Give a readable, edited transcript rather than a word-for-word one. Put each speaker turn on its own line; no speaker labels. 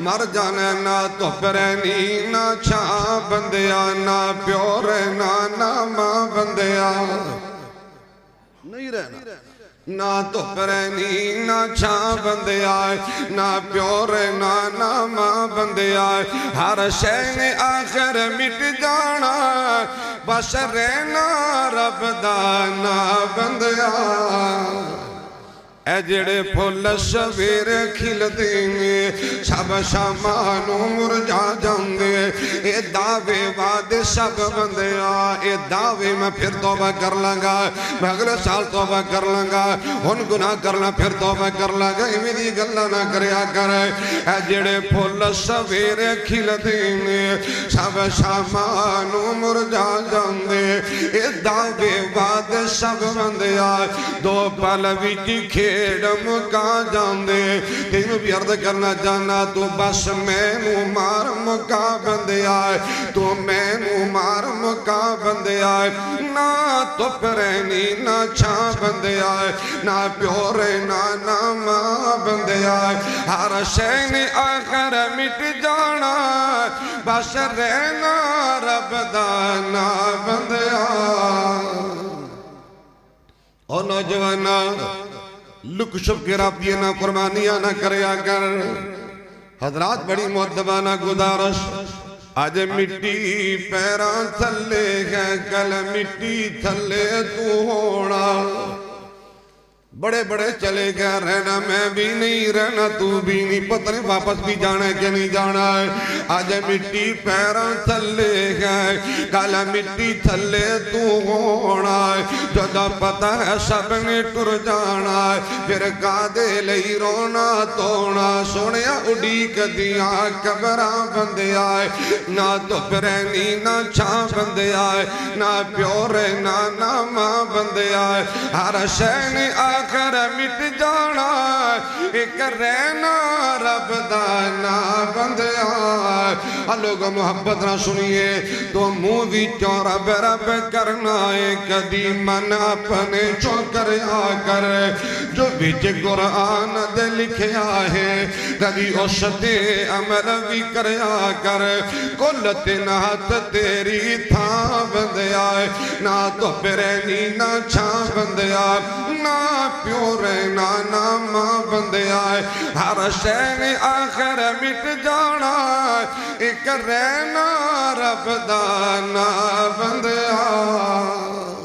مر جانا نہ دھپ رہنی نہ چھاں بندیا نہ پیو رہنا نہ ماں بندیا نہیں رہنا نہ دھپ رہنی نہ چھاں بندیا نہ پیو رہنا نہ ماں بندیا ہر شے نے آخر مٹ جانا بس رہنا رب دا نہ بندیا اے جڑے پھول سویر کھل دیں سب شامانوں مرجا جاندے اے دعوے وعدے سب بندیا اے دعوے میں پھر توبہ کر لگا میں اگلے سال توبہ کر لگا ان گناہ کرنا پھر توبہ کر لگا میری گلہ نہ کریا کرے اے جڑے پھول سویر کھل دیں سب شامانوں مرجا جاندے اے دعوے وعدے سب بندیا دو پل وچ کھیڑ مکا جاندے تینوں بھی عرض کرنا جانا تو بس میں مار مکا بندے آئے تو میں مار مکا بندے آئے نہ دھپ رہنی نہ چھاں بندے آئے نہ پیو رہنا نہ ماں بندے آئے ہر شے نے آخر مٹ جانا بس رہنا رب دا نہ بندے آئے اور نوجوانا لک شپ کے رب یہ نہ قربانیاں نہ کریا کر حضرات بڑی معدبانہ گزارش آج مٹی پیران تھلے ہے کل مٹی تھلے تو ہونا بڑے بڑے چلے گئے رہنا میں بھی نہیں رہنا تو بھی نہیں پتہ نہیں واپس بھی جانا ہے کہ نہیں جانا ہے آج مٹی پیران تھلے گئے کل مٹی تھلے تو ہونا ہے جدہ پتہ ہے سب نے ٹر جانا ہے پھر کادے لئی رونا تونا سونیا اڑی کدیاں کبران بندے آئے نہ دھپ رہنی نہ چھاں بندے آئے نہ پیو رہنا نہ ماں بندے آئے ہر شے نے آخر مٹ جانا ایک رہنا رب دا نہ بندیا لوگ محبت نہ سنیے تو منہ وچوں رب رب کرنا ہے کدی من اپنے چوکر آ کر جو بچ قرآن دے لکھیا ہے کدی اس دے عمل بھی کریا کر کلت نہت تیری تھا بندیا نہ دھپ رہنی نہ چھاں بندیا نہ پیو رہنا نہ ماں بندے آئے ہر شے نے آخر مٹ جانا ایک رہنا رب دا نہ بندے آئے